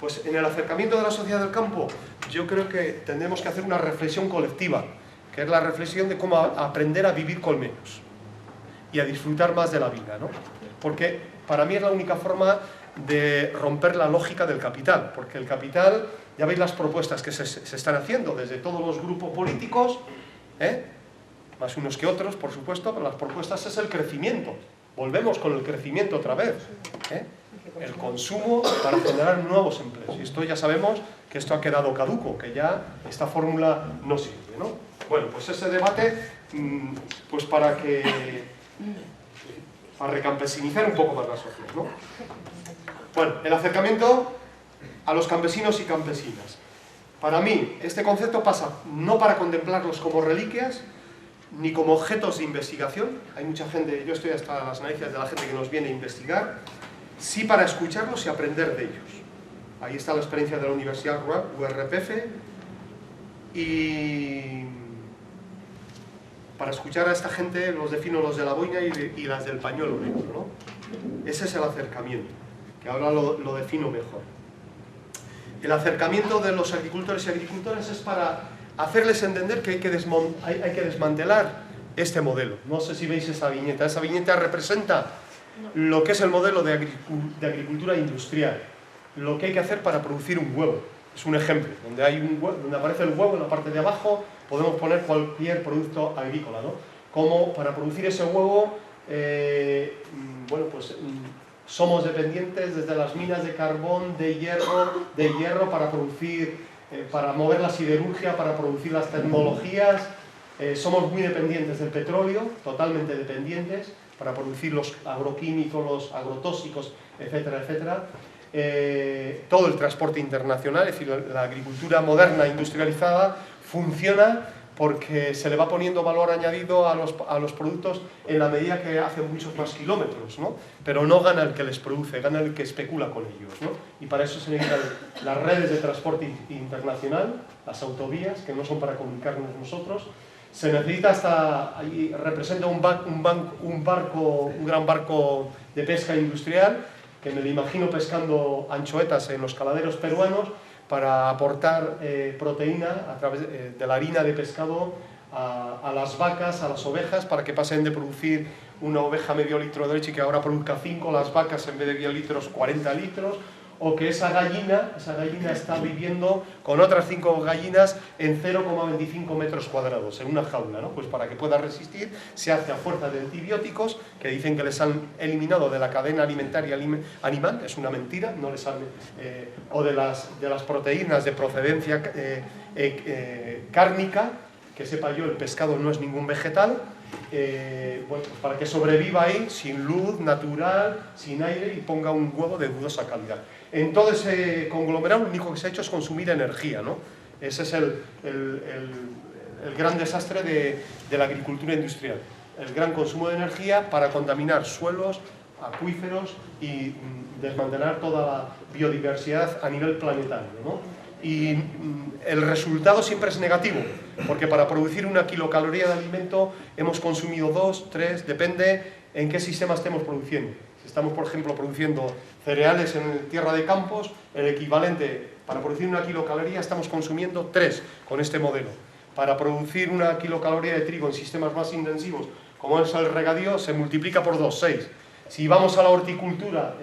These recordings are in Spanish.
Pues en el acercamiento de la sociedad del campo, yo creo que tendremos que hacer una reflexión colectiva, que es la reflexión de cómo aprender a vivir con menos y a disfrutar más de la vida, ¿no? Porque para mí es la única forma de romper la lógica del capital, porque el capital, ya veis las propuestas que se están haciendo desde todos los grupos políticos, más unos que otros, por supuesto, pero las propuestas es el crecimiento. Volvemos con el crecimiento otra vez, el consumo para generar nuevos empleos. Y esto ya sabemos que esto ha quedado caduco, que ya esta fórmula no sirve, ¿no? Bueno, pues ese debate, pues para recampesinizar un poco más la sociedad, ¿no? Bueno, el acercamiento a los campesinos y campesinas. Para mí, este concepto pasa no para contemplarlos como reliquias, ni como objetos de investigación. Hay mucha gente, yo estoy hasta las narices de la gente que nos viene a investigar, sí para escucharlos y aprender de ellos. Ahí está la experiencia de la Universidad Rural, URPF, y para escuchar a esta gente los defino los de la boina y las del pañuelo negro, ¿no? Ese es el acercamiento, que ahora lo defino mejor. El acercamiento de los agricultores y agricultoras es para hacerles entender que hay que desmantelar este modelo. No sé si veis esa viñeta. Esa viñeta representa lo que es el modelo de agricultura industrial, lo que hay que hacer para producir un huevo. Es un ejemplo, donde hay un huevo, donde aparece el huevo en la parte de abajo, podemos poner cualquier producto agrícola, ¿no? Como para producir ese huevo, bueno, pues somos dependientes desde las minas de carbón, de hierro para producir, para mover la siderurgia, para producir las tecnologías. Somos muy dependientes del petróleo, totalmente dependientes, para producir los agroquímicos, los agrotóxicos, etcétera, etcétera. Todo el transporte internacional, es decir, la agricultura moderna, industrializada, funciona porque se le va poniendo valor añadido a los productos en la medida que hacen muchos más kilómetros, ¿no? Pero no gana el que les produce, gana el que especula con ellos, ¿no? Y para eso se necesitan las redes de transporte internacional, las autovías, que no son para comunicarnos nosotros. Se necesita hasta, ahí representa un gran barco de pesca industrial, que me lo imagino pescando anchoetas en los caladeros peruanos, para aportar proteína a través de la harina de pescado a las vacas, a las ovejas, para que pasen de producir una oveja medio litro de leche y que ahora produzca 5, las vacas en vez de 10 litros, 40 litros, o que esa gallina está viviendo con otras 5 gallinas en 0,25 metros cuadrados, en una jaula, ¿no? Pues para que pueda resistir, se hace a fuerza de antibióticos, que dicen que les han eliminado de la cadena alimentaria animal, es una mentira, no les han, o de las proteínas de procedencia cárnica, que sepa yo, el pescado no es ningún vegetal, bueno, pues para que sobreviva ahí, sin luz, natural, sin aire, y ponga un huevo de dudosa calidad. En todo ese conglomerado lo único que se ha hecho es consumir energía, ¿no? Ese es el gran desastre de la agricultura industrial. El gran consumo de energía para contaminar suelos, acuíferos y desmantelar toda la biodiversidad a nivel planetario, ¿no? Y el resultado siempre es negativo, porque para producir 1 kilocaloría de alimento hemos consumido 2, 3, depende en qué sistema estemos produciendo. Si estamos, por ejemplo, produciendo cereales en tierra de campos, el equivalente para producir 1 kilocaloría estamos consumiendo 3 con este modelo. Para producir 1 kilocaloría de trigo en sistemas más intensivos, como es el regadío, se multiplica por 2, 6. Si vamos a la horticultura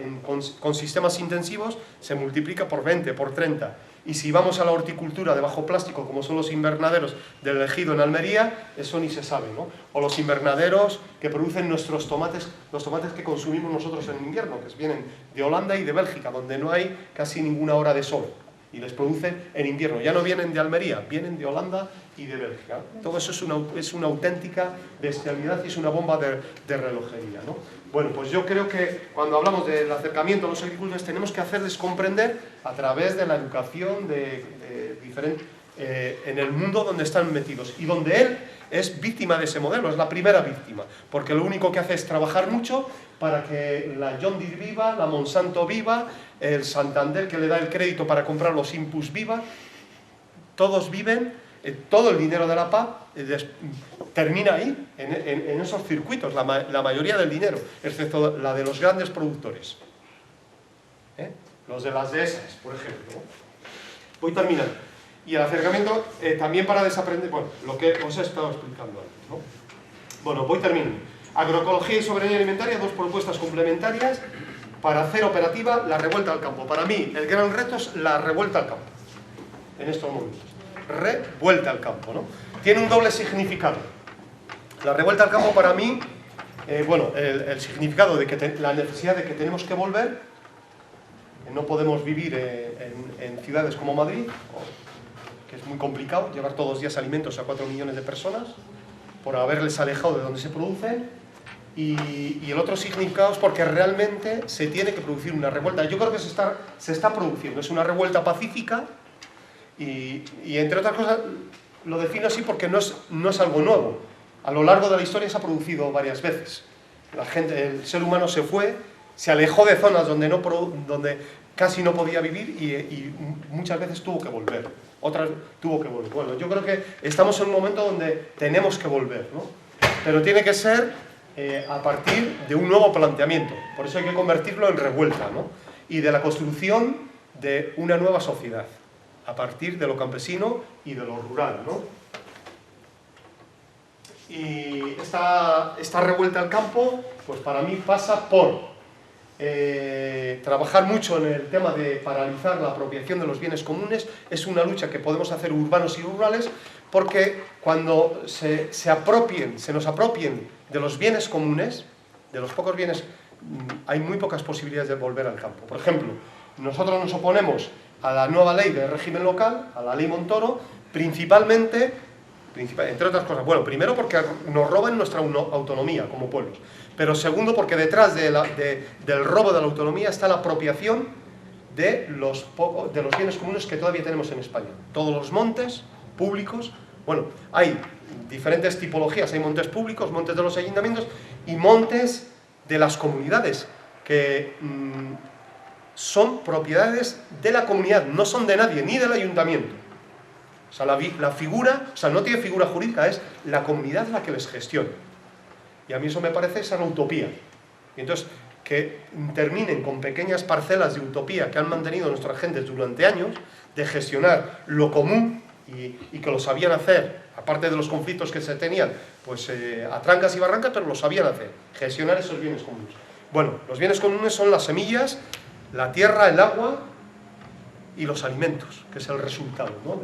con sistemas intensivos, se multiplica por 20, por 30. Y si vamos a la horticultura de bajo plástico, como son los invernaderos del Ejido en Almería, eso ni se sabe, ¿no? O los invernaderos que producen nuestros tomates, los tomates que consumimos nosotros en invierno, que vienen de Holanda y de Bélgica, donde no hay casi ninguna hora de sol, y les producen en invierno. Ya no vienen de Almería, vienen de Holanda y de Bélgica. Todo eso es una auténtica bestialidad y es una bomba de relojería, ¿no? Bueno, pues yo creo que cuando hablamos del acercamiento a los agricultores tenemos que hacerles comprender a través de la educación en el mundo donde están metidos y donde él es víctima de ese modelo, es la primera víctima, porque lo único que hace es trabajar mucho para que la John Deere viva, la Monsanto viva, el Santander que le da el crédito para comprar los inputs viva, todos viven. Todo el dinero de la PAC termina ahí, en esos circuitos, la mayoría del dinero, excepto la de los grandes productores. los de las dehesas, por ejemplo, ¿no? Voy terminando. Y el acercamiento también para desaprender, bueno, lo que os he estado explicando antes, ¿no? Bueno, voy terminando. Agroecología y soberanía alimentaria, dos propuestas complementarias para hacer operativa la revuelta al campo. Para mí, el gran reto es la revuelta al campo, en estos momentos. Revuelta al campo, ¿no? Tiene un doble significado. La revuelta al campo para mí, bueno, el significado de que la necesidad de que tenemos que volver, no podemos vivir en ciudades como Madrid, que es muy complicado llevar todos los días alimentos a 4 millones de personas por haberles alejado de donde se producen, y el otro significado es porque realmente se tiene que producir una revuelta. Yo creo que se está produciendo, es una revuelta pacífica y entre otras cosas lo defino así porque no es algo nuevo. A lo largo de la historia se ha producido varias veces. El ser humano se fue, se alejó de zonas donde casi no podía vivir y muchas veces tuvo que volver. Otras tuvo que volver. Bueno, yo creo que estamos en un momento donde tenemos que volver, ¿no? Pero tiene que ser a partir de un nuevo planteamiento. Por eso hay que convertirlo en revuelta, ¿no? Y de la construcción de una nueva sociedad, a partir de lo campesino y de lo rural, ¿no? Y esta revuelta al campo, pues para mí pasa por trabajar mucho en el tema de paralizar la apropiación de los bienes comunes. Es una lucha que podemos hacer urbanos y rurales, porque cuando se nos apropien de los bienes comunes, de los pocos bienes, hay muy pocas posibilidades de volver al campo. Por ejemplo, nosotros nos oponemos a la nueva ley de régimen local, a la ley Montoro, principalmente, entre otras cosas, bueno, primero porque nos roban nuestra autonomía como pueblos, pero segundo porque detrás del robo de la autonomía está la apropiación de los bienes comunes que todavía tenemos en España. Todos los montes públicos, bueno, hay diferentes tipologías, hay montes públicos, montes de los ayuntamientos y montes de las comunidades, que son propiedades de la comunidad, no son de nadie, ni del ayuntamiento. O sea, la figura, o sea, no tiene figura jurídica, es la comunidad la que les gestiona. Y a mí eso me parece esa utopía. Y entonces, que terminen con pequeñas parcelas de utopía que han mantenido nuestras gentes durante años, de gestionar lo común y que lo sabían hacer, aparte de los conflictos que se tenían, pues a trancas y barrancas, pero lo sabían hacer, gestionar esos bienes comunes. Bueno, los bienes comunes son las semillas, la tierra, el agua y los alimentos, que es el resultado, ¿no?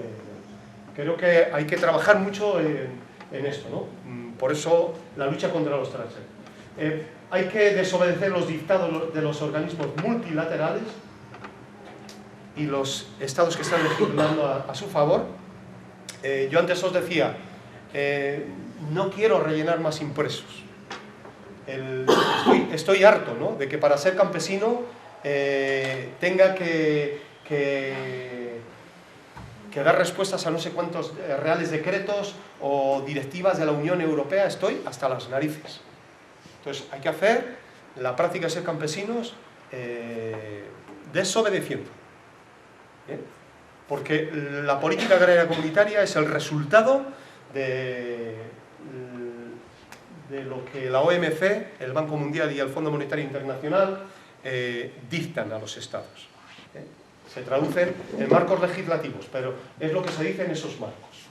Creo que hay que trabajar mucho en esto, ¿no? Por eso la lucha contra los transgénicos. Hay que desobedecer los dictados de los organismos multilaterales y los estados que están legislando a su favor. Yo antes os decía, no quiero rellenar más impresos. Estoy harto, ¿no?, de que para ser campesino tenga que dar respuestas a no sé cuántos reales decretos o directivas de la Unión Europea. Estoy hasta las narices. Entonces hay que hacer la práctica de ser campesinos desobedeciendo. ¿Bien? Porque la política agraria comunitaria es el resultado de lo que la OMC, el Banco Mundial y el Fondo Monetario Internacional dictan a los estados. Se traducen en marcos legislativos, pero es lo que se dice en esos marcos.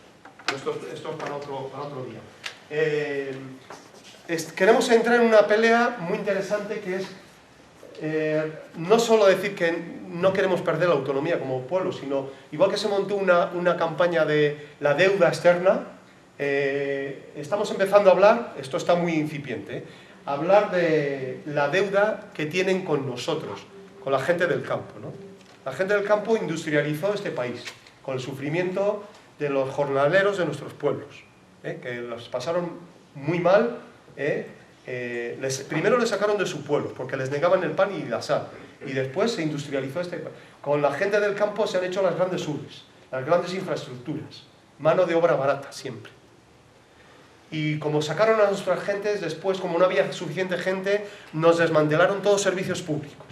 Esto es para otro día. Queremos entrar en una pelea muy interesante, que es no solo decir que no queremos perder la autonomía como pueblo, sino, igual que se montó una campaña de la deuda externa, estamos empezando a hablar, esto está muy incipiente, hablar de la deuda que tienen con nosotros, con la gente del campo, ¿no? La gente del campo industrializó este país con el sufrimiento de los jornaleros de nuestros pueblos, que los pasaron muy mal. Primero les sacaron de su pueblo porque les negaban el pan y la sal, y después se industrializó este país. Con la gente del campo se han hecho las grandes urbes, las grandes infraestructuras, mano de obra barata siempre. Y como sacaron a nuestras gentes, después, como no había suficiente gente, nos desmantelaron todos servicios públicos,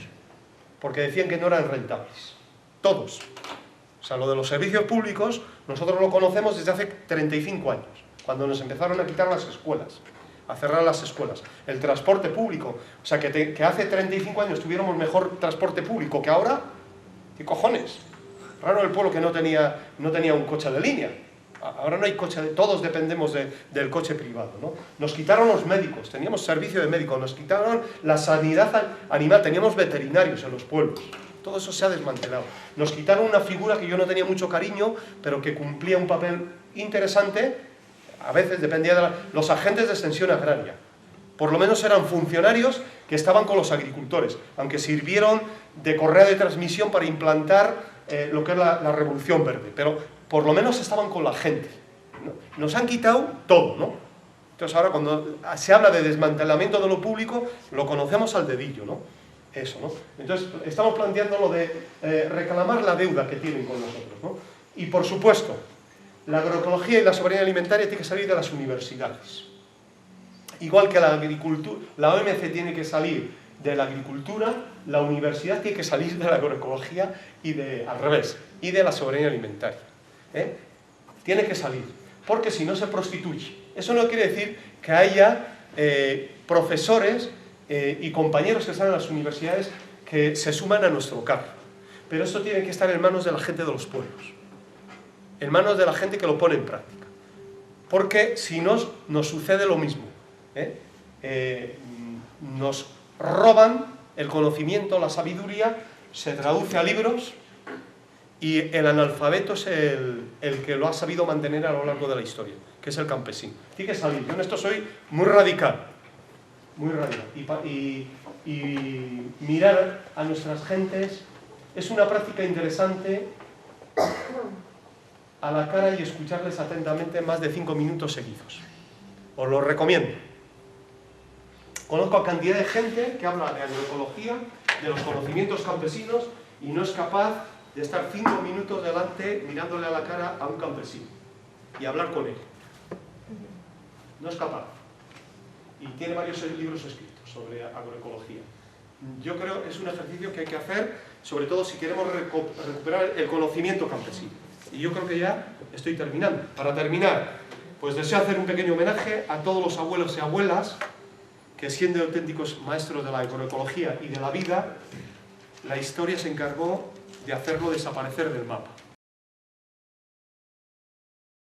porque decían que no eran rentables. Todos. O sea, lo de los servicios públicos, nosotros lo conocemos desde hace 35 años, cuando nos empezaron a quitar las escuelas, a cerrar las escuelas. El transporte público, o sea, que hace 35 años tuviéramos mejor transporte público que ahora, ¿Qué cojones? Raro el pueblo que no tenía un coche de línea. Ahora no hay coche, todos dependemos del coche privado, ¿no? Nos quitaron los médicos, teníamos servicio de médicos, nos quitaron la sanidad animal, teníamos veterinarios en los pueblos. Todo eso se ha desmantelado. Nos quitaron una figura que yo no tenía mucho cariño, pero que cumplía un papel interesante. A veces dependía de los agentes de extensión agraria. Por lo menos eran funcionarios que estaban con los agricultores, aunque sirvieron de correa de transmisión para implantar lo que es la revolución verde. Pero por lo menos estaban con la gente, ¿no? Nos han quitado todo, ¿no? Entonces ahora cuando se habla de desmantelamiento de lo público, lo conocemos al dedillo, ¿no? Eso, ¿no? Entonces estamos planteando lo de reclamar la deuda que tienen con nosotros, ¿no? Y por supuesto, la agroecología y la soberanía alimentaria tiene que salir de las universidades. Igual que la agricultura, la OMC tiene que salir de la agricultura, la universidad tiene que salir de la agroecología y al revés, y de la soberanía alimentaria. Tiene que salir, porque si no se prostituye. Eso no quiere decir que haya profesores y compañeros que están en las universidades que se suman a nuestro carro. Pero esto tiene que estar en manos de la gente de los pueblos, en manos de la gente que lo pone en práctica. Porque si no, nos sucede lo mismo. Nos roban el conocimiento, la sabiduría, se traduce a libros, y el analfabeto es el que lo ha sabido mantener a lo largo de la historia, que es el campesino. Tiene que salir. Yo en esto soy muy radical. Muy radical. Y mirar a nuestras gentes es una práctica interesante a la cara y escucharles atentamente más de 5 minutos seguidos. Os lo recomiendo. Conozco a cantidad de gente que habla de agroecología, de los conocimientos campesinos, y no es capaz de estar 5 minutos delante mirándole a la cara a un campesino y hablar con él. No es capaz. Y tiene varios libros escritos sobre agroecología. Yo creo que es un ejercicio que hay que hacer, sobre todo si queremos recuperar el conocimiento campesino. Y yo creo que ya estoy terminando. Para terminar, pues deseo hacer un pequeño homenaje a todos los abuelos y abuelas que, siendo auténticos maestros de la agroecología y de la vida, la historia se encargó de hacerlo desaparecer del mapa.